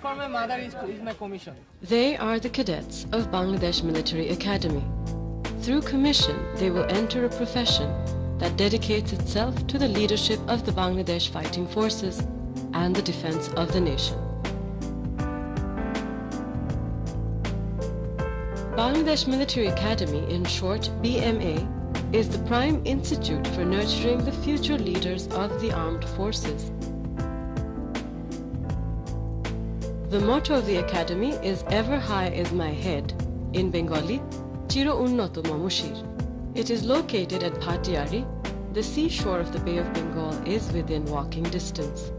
for my mother is my commission. They are the cadets of Bangladesh Military Academy. Through commission, they will enter a profession that dedicates itself to the leadership of the Bangladesh Fighting Forces and the defense of the nation. Bangladesh Military Academy, in short BMA, is the prime institute for nurturing the future leaders of the armed forces. The motto of the academy is "Ever high is my head," in Bengali, Chiro Unnoto Mamushir. It is located at Bhattiari. The seashore of the Bay of Bengal is within walking distance.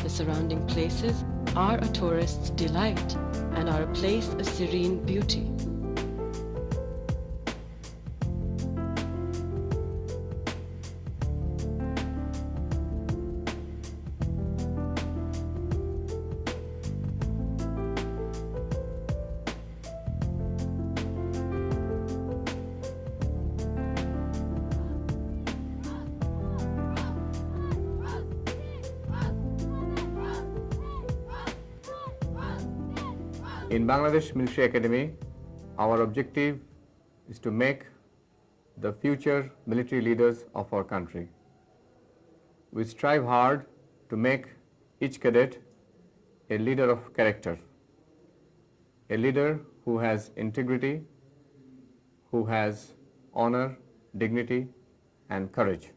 The surrounding places are a tourist's delight and are a place of serene beauty. In Bangladesh Military Academy, our objective is to make the future military leaders of our country. We strive hard to make each cadet a leader of character, a leader who has integrity, who has honor, dignity, and courage.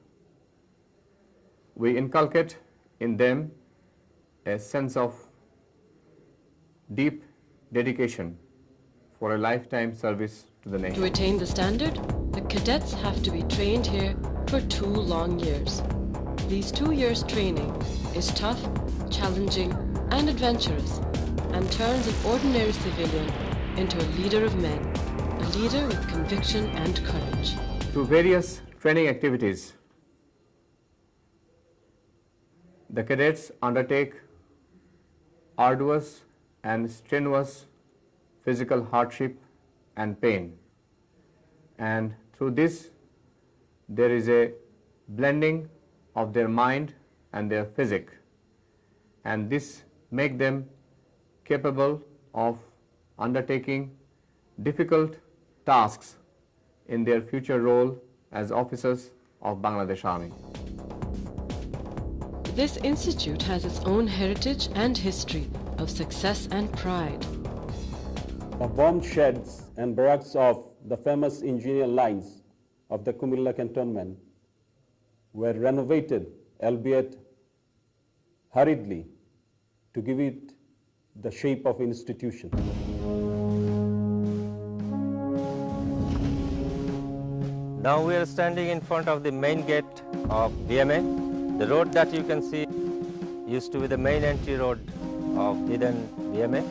We inculcate in them a sense of deep dedication for a lifetime service to the nation. To attain the standard, the cadets have to be trained here for 2 long years. These 2 years training is tough, challenging, and adventurous, and turns an ordinary civilian into a leader of men, a leader with conviction and courage. Through various training activities, the cadets undertake arduous and strenuous physical hardship and pain. And through this, there is a blending of their mind and their physique. And this makes them capable of undertaking difficult tasks in their future role as officers of Bangladesh Army. This institute has its own heritage and history of success and pride. The bomb sheds and barracks of the famous engineer lines of the Kumilla cantonment were renovated, albeit hurriedly, to give it the shape of institution. Now we are standing in front of the main gate of BMA. The road that you can see used to be the main entry road of hidden BMA.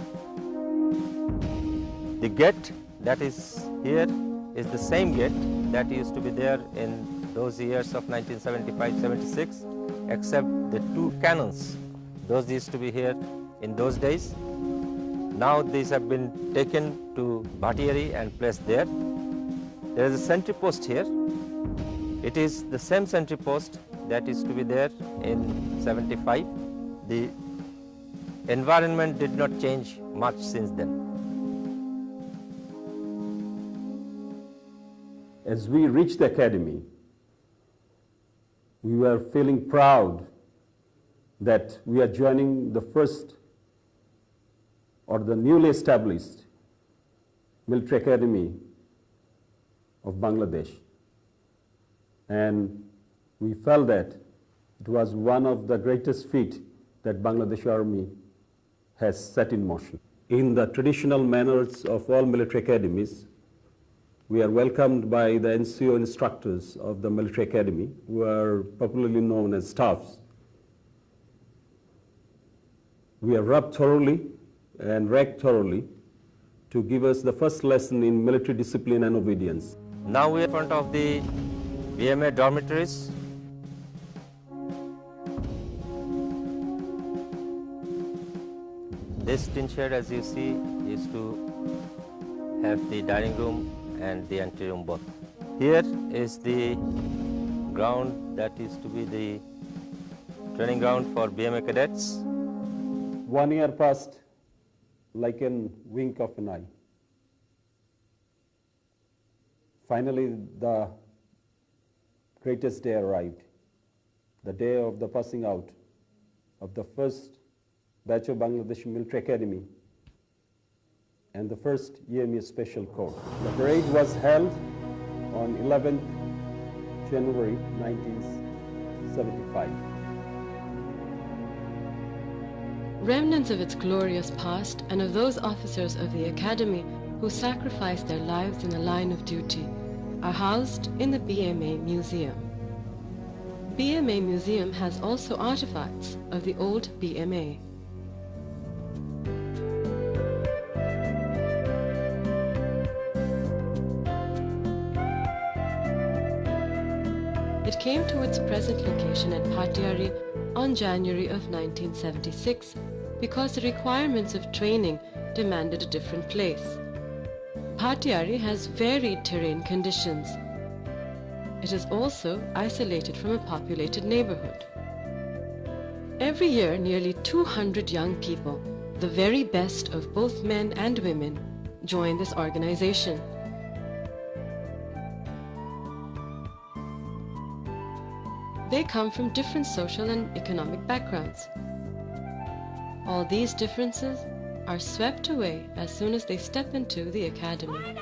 The gate that is here is the same gate that used to be there in those years of 1975-76, except the 2 cannons. Those used to be here in those days. Now these have been taken to Bhattiari and placed there. There is a sentry post here. It is the same sentry post that used to be there in 75. The environment did not change much since then. As we reached the academy, we were feeling proud that we are joining the first or the newly established military academy of Bangladesh. And we felt that it was one of the greatest feats that Bangladesh Army has set in motion. In the traditional manners of all military academies, we are welcomed by the NCO instructors of the military academy, who are popularly known as staffs. We are rubbed thoroughly and ragged thoroughly to give us the first lesson in military discipline and obedience. Now we are in front of the BMA dormitories. This tin shed, as you see, used to have the dining room and the anteroom both. Here is the ground that used to be the training ground for BMA cadets. 1 year passed like a wink of an eye. Finally, the greatest day arrived, the day of the passing out of the first batch of Bangladesh Military Academy and the first EME Special Corps. The parade was held on 11th January 1975. Remnants of its glorious past and of those officers of the Academy who sacrificed their lives in the line of duty are housed in the BMA Museum. BMA Museum has also artifacts of the old BMA. It came to its present location at Patiari on January of 1976 because the requirements of training demanded a different place. Patiari has varied terrain conditions. It is also isolated from a populated neighborhood. Every year, nearly 200 young people, the very best of both men and women, join this organization. They come from different social and economic backgrounds. All these differences are swept away as soon as they step into the academy.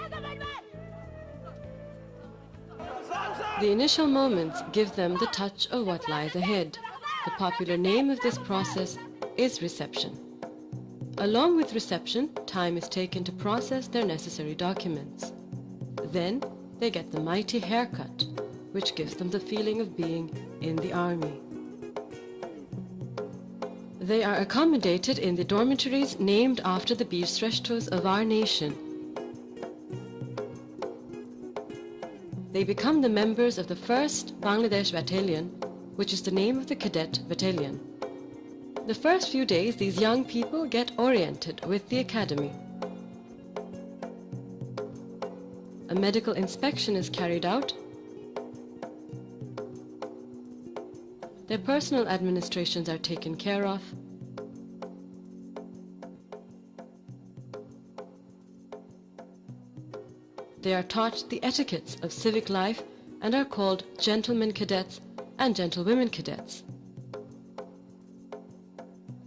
The initial moments give them the touch of what lies ahead. The popular name of this process is reception. Along with reception, time is taken to process their necessary documents. Then they get the mighty haircut, which gives them the feeling of being in the army. They are accommodated in the dormitories named after the Bir Shreshtos of our nation. They become the members of the 1st Bangladesh Battalion, which is the name of the cadet battalion. The first few days, these young people get oriented with the academy. A medical inspection is carried out. Their personal administrations are taken care of. They are taught the etiquettes of civic life and are called Gentleman Cadets and Gentlewomen Cadets.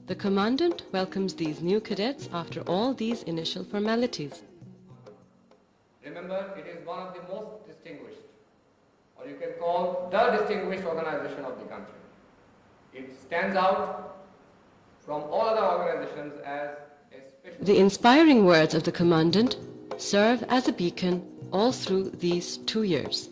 The commandant welcomes these new cadets after all these initial formalities. Remember, it is one of the most distinguished, or you can call the distinguished organization of the country. It stands out from all other organizations as a special... The inspiring words of the commandant serve as a beacon all through these 2 years.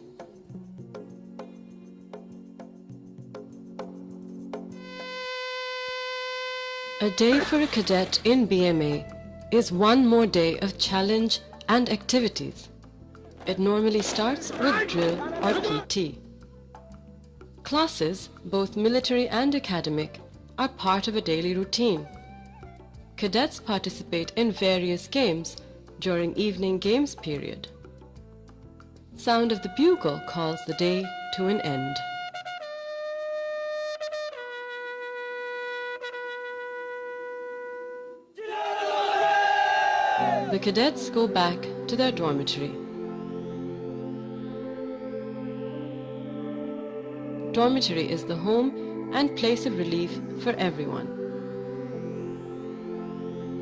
A day for a cadet in BMA is one more day of challenge and activities. It normally starts with drill or PT. Classes, both military and academic, are part of a daily routine. Cadets participate in various games during evening games period. Sound of the bugle calls the day to an end. The cadets go back to their dormitory. Dormitory is the home and place of relief for everyone.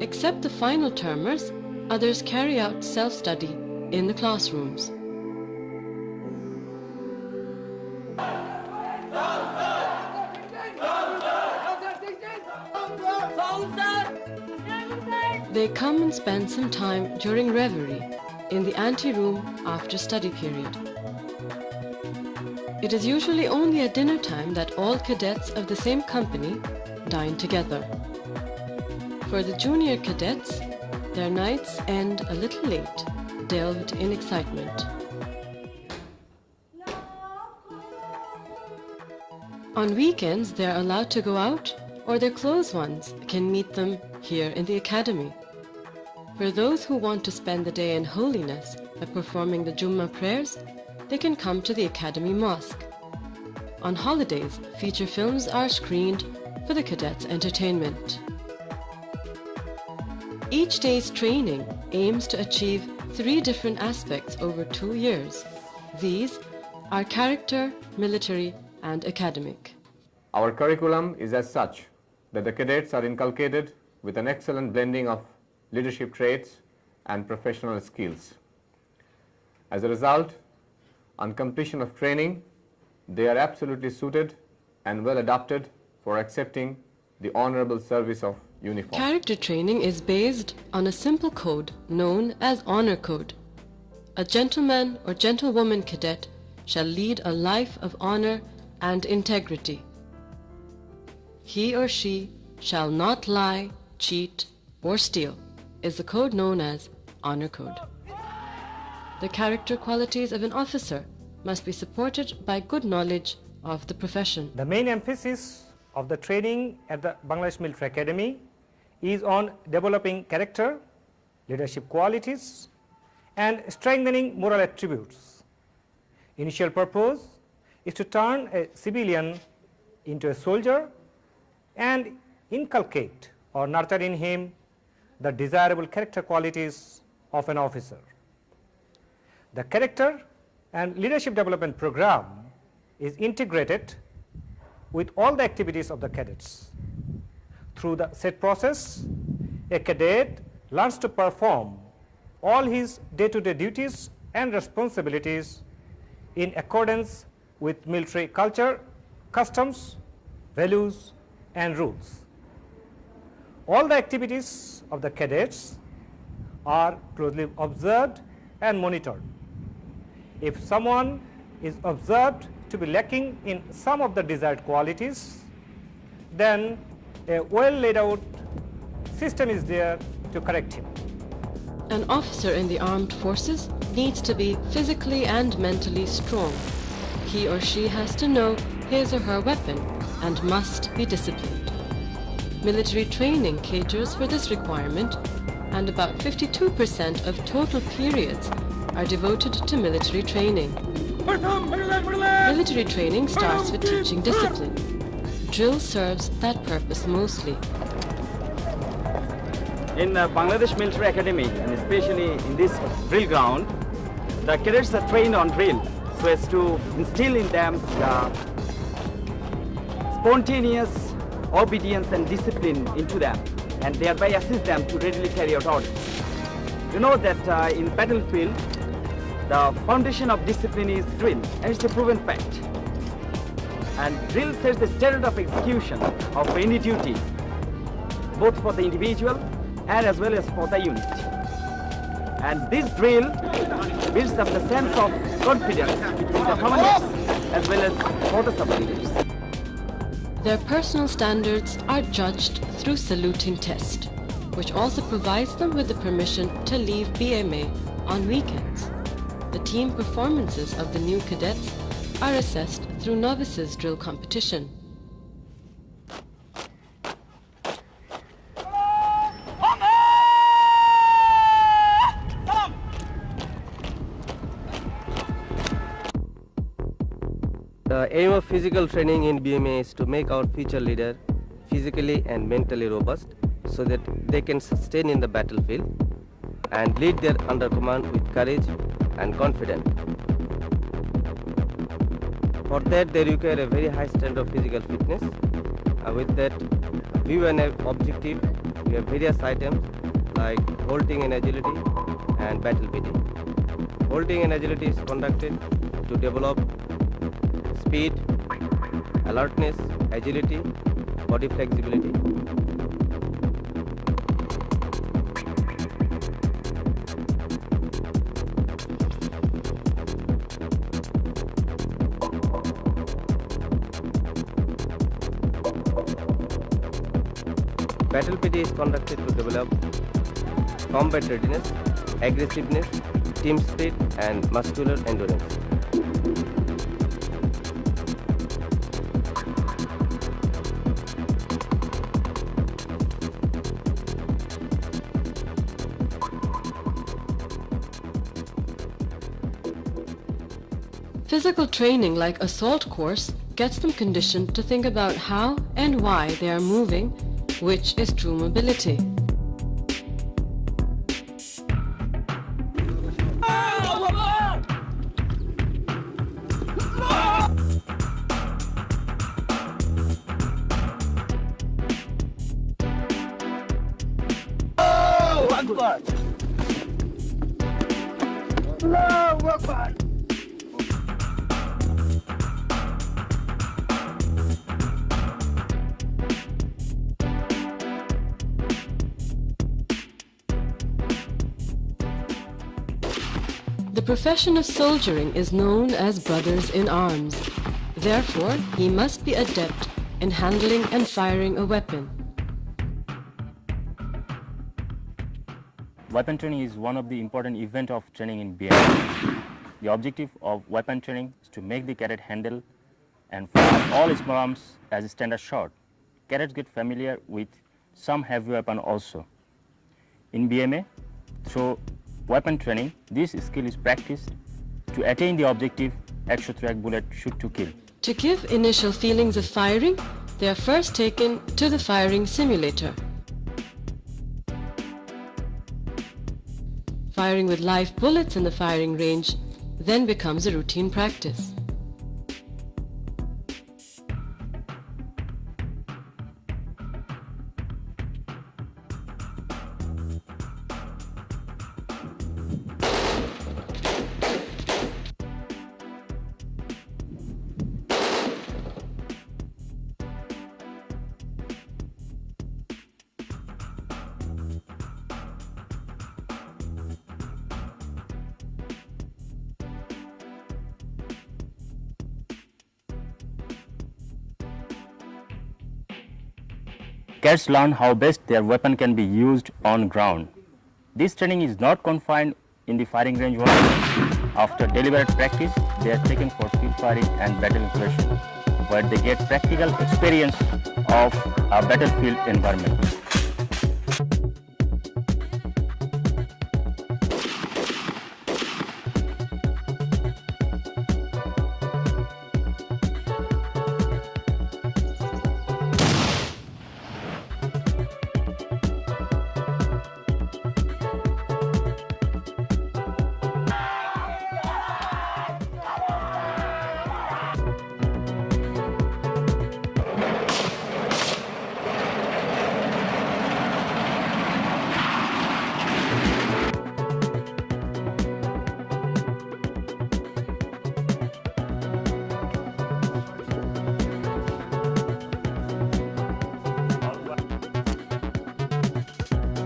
Except the final termers, others carry out self-study in the classrooms. They come and spend some time during reverie in the anteroom after study period. It is usually only at dinner time that all cadets of the same company dine together. For the junior cadets, their nights end a little late, delved in excitement. On weekends, they are allowed to go out, or their close ones can meet them here in the academy. For those who want to spend the day in holiness by performing the Jummah prayers, they can come to the Academy Mosque. On holidays, feature films are screened for the cadets' entertainment. Each day's training aims to achieve 3 different aspects over 2 years. These are character, military, and academic. Our curriculum is as such that the cadets are inculcated with an excellent blending of leadership traits and professional skills. As a result, on completion of training, they are absolutely suited and well adapted for accepting the honorable service of uniform. Character training is based on a simple code known as Honor Code. A gentleman or gentlewoman cadet shall lead a life of honor and integrity. He or she shall not lie, cheat, or steal is the code known as Honor Code. The character qualities of an officer must be supported by good knowledge of the profession. The main emphasis of the training at the Bangladesh Military Academy is on developing character, leadership qualities, and strengthening moral attributes. Initial purpose is to turn a civilian into a soldier and inculcate or nurture in him the desirable character qualities of an officer. The character and leadership development program is integrated with all the activities of the cadets. Through the set process, a cadet learns to perform all his day-to-day duties and responsibilities in accordance with military culture, customs, values, and rules. All the activities of the cadets are closely observed and monitored. If someone is observed to be lacking in some of the desired qualities, then a well laid out system is there to correct him. An officer in the armed forces needs to be physically and mentally strong. He or she has to know his or her weapon and must be disciplined. Military training caters for this requirement, and about 52% of total periods are devoted to military training. Military training starts with teaching discipline. Drill serves that purpose mostly. In Bangladesh Military Academy, and especially in this drill ground, the cadets are trained on drill so as to instill in them the spontaneous obedience and discipline into them, and thereby assist them to readily carry out orders. You know that in battlefield, the foundation of discipline is drill, and it's a proven fact. And drill sets the standard of execution of any duty, both for the individual and as well as for the unit. And this drill builds up the sense of confidence between the commanders as well as for the subordinates. Their personal standards are judged through saluting test, which also provides them with the permission to leave BMA on weekends. The team performances of the new cadets are assessed through novices drill competition. The aim of physical training in BMA is to make our future leader physically and mentally robust so that they can sustain in the battlefield and lead their under command with courage and confidence. For that, they require a very high standard of physical fitness. With that, we have an objective. We have various items like holding and agility and battle PD. Holding and agility is conducted to develop speed, alertness, agility, body flexibility. Battle PD is conducted to develop combat readiness, aggressiveness, team spirit, and muscular endurance. Physical training like assault course gets them conditioned to think about how and why they are moving, which is true mobility. The profession of soldiering is known as brothers in arms. Therefore, he must be adept in handling and firing a weapon. Weapon training is one of the important events of training in BMA. The objective of weapon training is to make the cadet handle and fire all small arms as a standard shot. Cadets get familiar with some heavy weapon also. In BMA, through weapon training, this skill is practiced to attain the objective extract bullet shoot to kill. To give initial feelings of firing, they are first taken to the firing simulator. Firing with live bullets in the firing range then becomes a routine practice. Cadets learn how best their weapon can be used on ground. This training is not confined in the firing range only. After deliberate practice, they are taken for field firing and battle operation, where they get practical experience of a battlefield environment.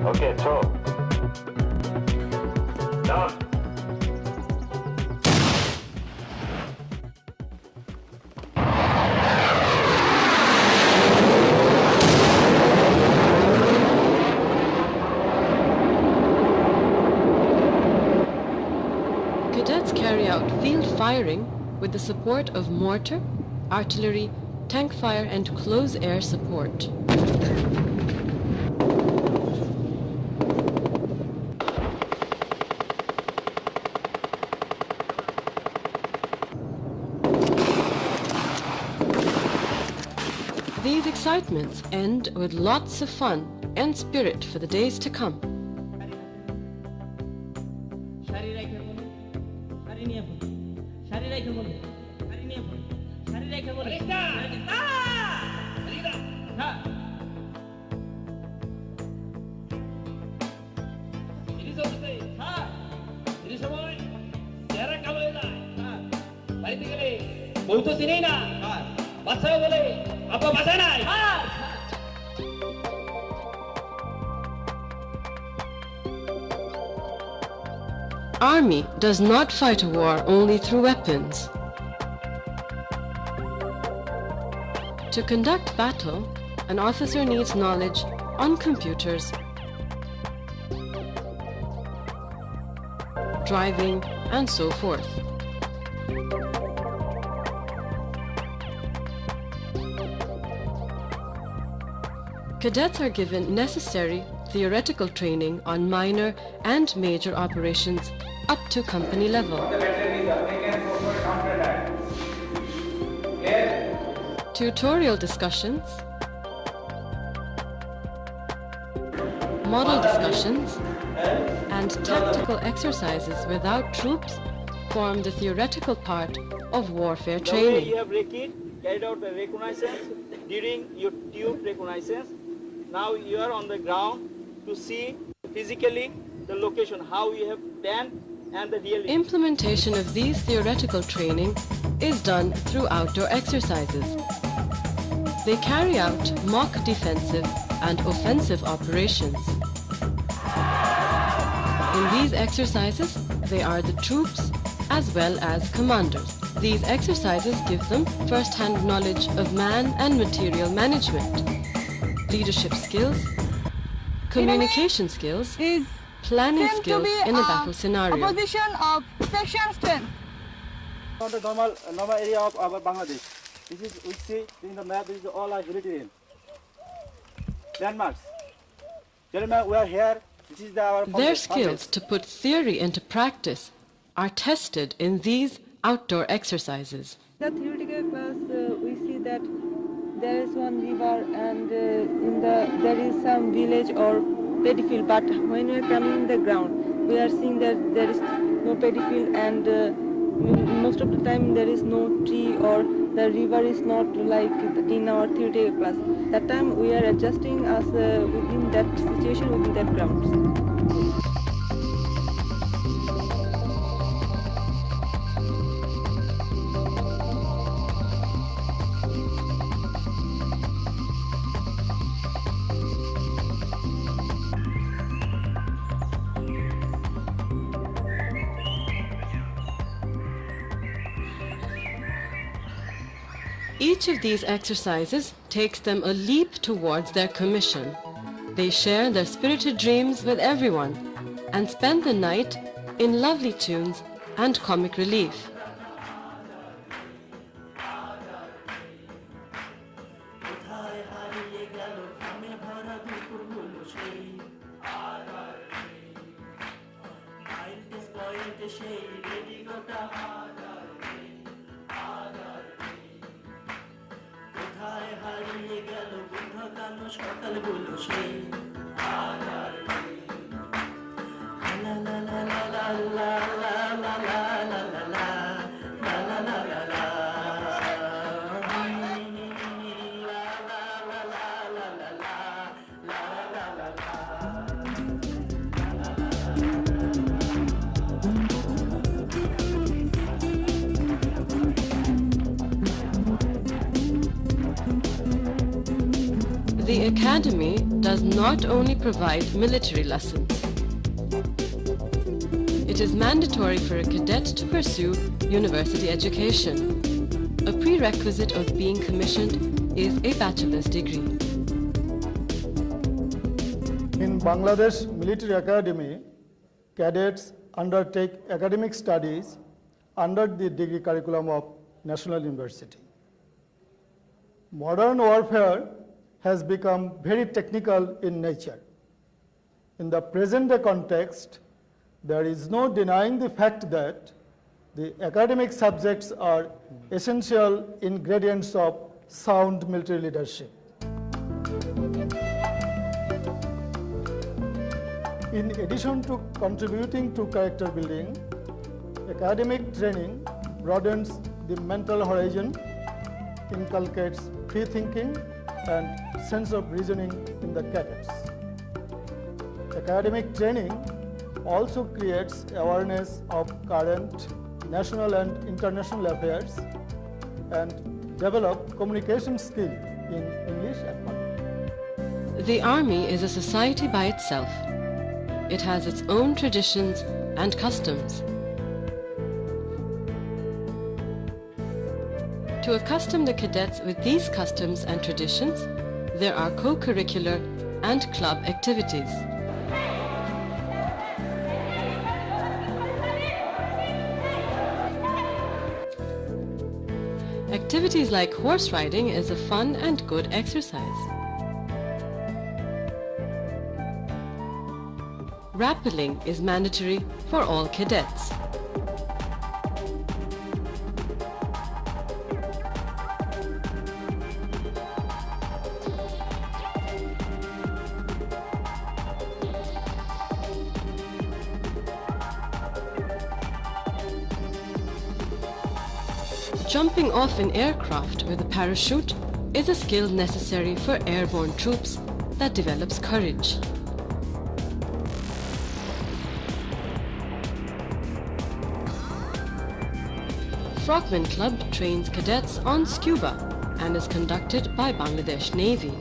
Okay, throw. Down. Cadets carry out field firing with the support of mortar, artillery, tank fire and close air support. These excitements end with lots of fun and spirit for the days to come. Army does not fight a war only through weapons. To conduct battle, an officer needs knowledge on computers, driving, and so forth. Cadets are given necessary theoretical training on minor and major operations up to company level. Tutorial discussions, model discussions, and tactical exercises without troops form the theoretical part of warfare training. You have carried out the reconnaissance during your tube reconnaissance. Now you are on the ground to see physically the location, how you have planned and the real Implementation of these theoretical training is done through outdoor exercises. They carry out mock defensive and offensive operations. In these exercises, they are the troops as well as commanders. These exercises give them first-hand knowledge of man and material management, leadership skills, communication skills, is planning seemed to skills be in a battle scenario. a position of section strength. On the normal area of our Bangladesh, this is we see in the map. This is all our military landmarks. Gentlemen, we are here. This is our Their skills to put theory into practice are tested in these outdoor exercises. The theoretical class, we see that there is one river and there is some village or paddy field, but when we are coming in the ground, we are seeing that there is no paddy field and most of the time there is no tree or the river is not like in our theoretical class. That time we are adjusting us within that situation, within that grounds. Each of these exercises takes them a leap towards their commission. They share their spirited dreams with everyone and spend the night in lovely tunes and comic relief. The Academy does not only provide military lessons. It is mandatory for a cadet to pursue university education. A prerequisite of being commissioned is a bachelor's degree. In Bangladesh Military Academy, cadets undertake academic studies under the degree curriculum of National University. Modern warfare has become very technical in nature. In the present-day context, there is no denying the fact that the academic subjects are essential ingredients of sound military leadership. In addition to contributing to character building, academic training broadens the mental horizon, inculcates free thinking and sense of reasoning in the cadets. Academic training also creates awareness of current national and international affairs and develop communication skill in English and Malayalam. The Army is a society by itself. It has its own traditions and customs. To accustom the cadets with these customs and traditions, there are co-curricular and club activities. Activities like horse riding is a fun and good exercise. Rappelling is mandatory for all cadets. Jumping off an aircraft with a parachute is a skill necessary for airborne troops that develops courage. Frogman Club trains cadets on scuba and is conducted by Bangladesh Navy.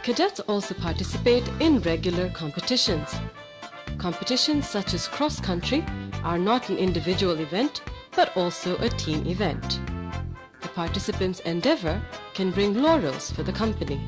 Cadets also participate in regular competitions. Competitions such as cross-country are not an individual event, but also a team event. The participants' endeavor can bring laurels for the company.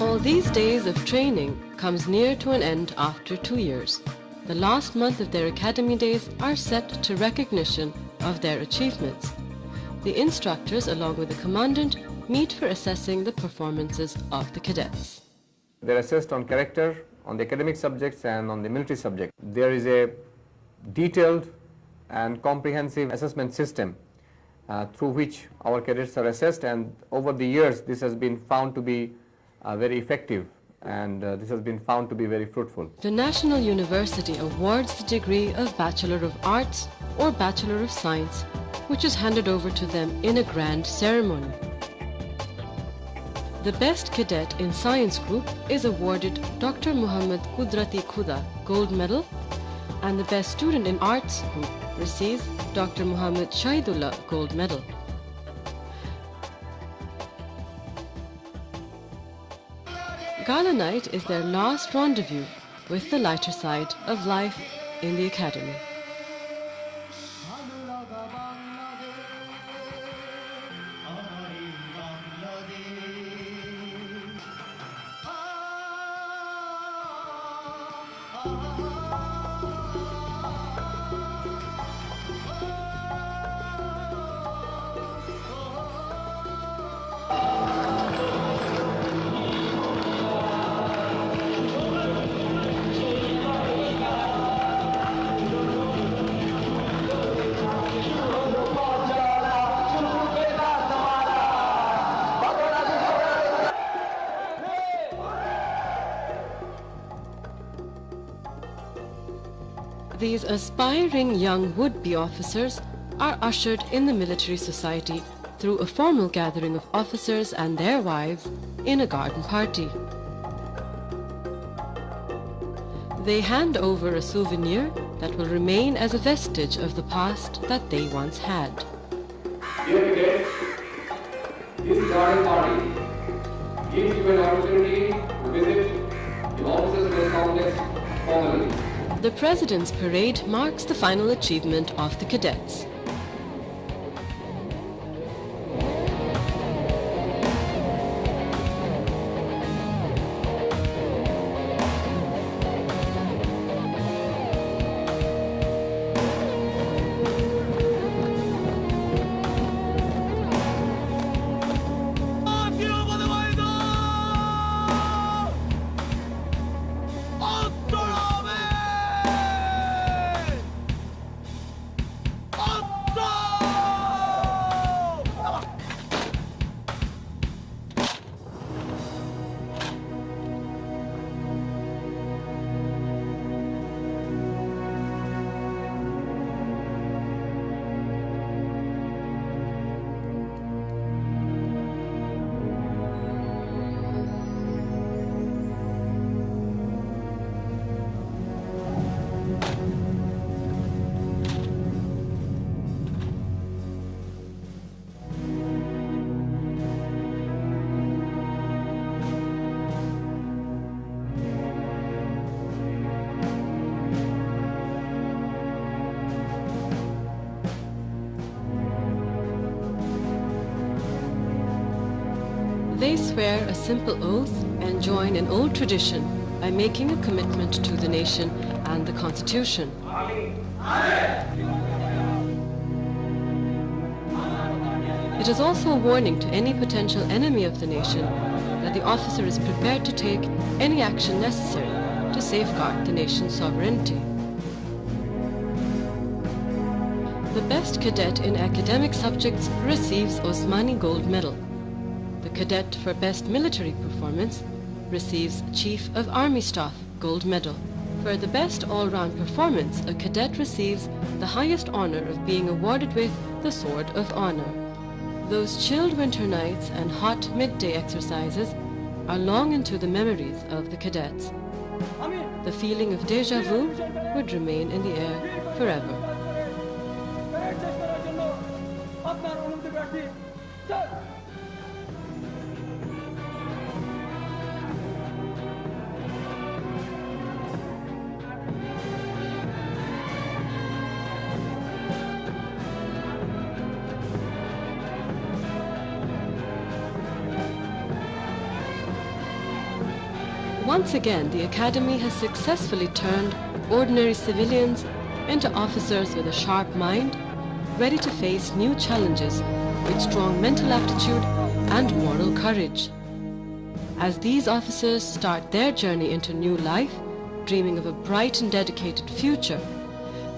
All these days of training comes near to an end after 2 years. The last month of their academy days are set to recognition of their achievements. The instructors, along with the commandant, meet for assessing the performances of the cadets. They're assessed on character, on the academic subjects and on the military subject. There is a detailed and comprehensive assessment system through which our cadets are assessed, and over the years this has been found to be very effective, and this has been found to be very fruitful. The National University awards the degree of Bachelor of Arts or Bachelor of Science, which is handed over to them in a grand ceremony. The best cadet in Science Group is awarded Dr. Muhammad Kudrati Khuda Gold Medal, and the best student in Arts Group receives Dr. Muhammad Shahidullah Gold Medal. Gala night is their last rendezvous with the lighter side of life in the academy. These aspiring young would-be officers are ushered in the military society through a formal gathering of officers and their wives in a garden party. They hand over a souvenir that will remain as a vestige of the past that they once had. Dear cadets, this garden party gives you an opportunity to visit the officers' mess complex formally. The President's Parade marks the final achievement of the cadets. They swear a simple oath and join an old tradition by making a commitment to the nation and the Constitution. It is also a warning to any potential enemy of the nation that the officer is prepared to take any action necessary to safeguard the nation's sovereignty. The best cadet in academic subjects receives Osmani Gold Medal. cadet for best military performance receives Chief of Army Staff Gold Medal. For the best all-round performance, a cadet receives the highest honor of being awarded with the Sword of Honor. Those chilled winter nights and hot midday exercises are long into the memories of the cadets. The feeling of déjà vu would remain in the air forever. Once again, the Academy has successfully turned ordinary civilians into officers with a sharp mind, ready to face new challenges with strong mental aptitude and moral courage. As these officers start their journey into new life, dreaming of a bright and dedicated future,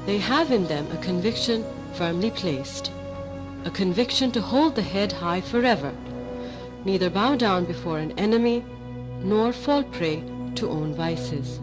they have in them a conviction firmly placed, a conviction to hold the head high forever, neither bow down before an enemy nor fall prey to own vices.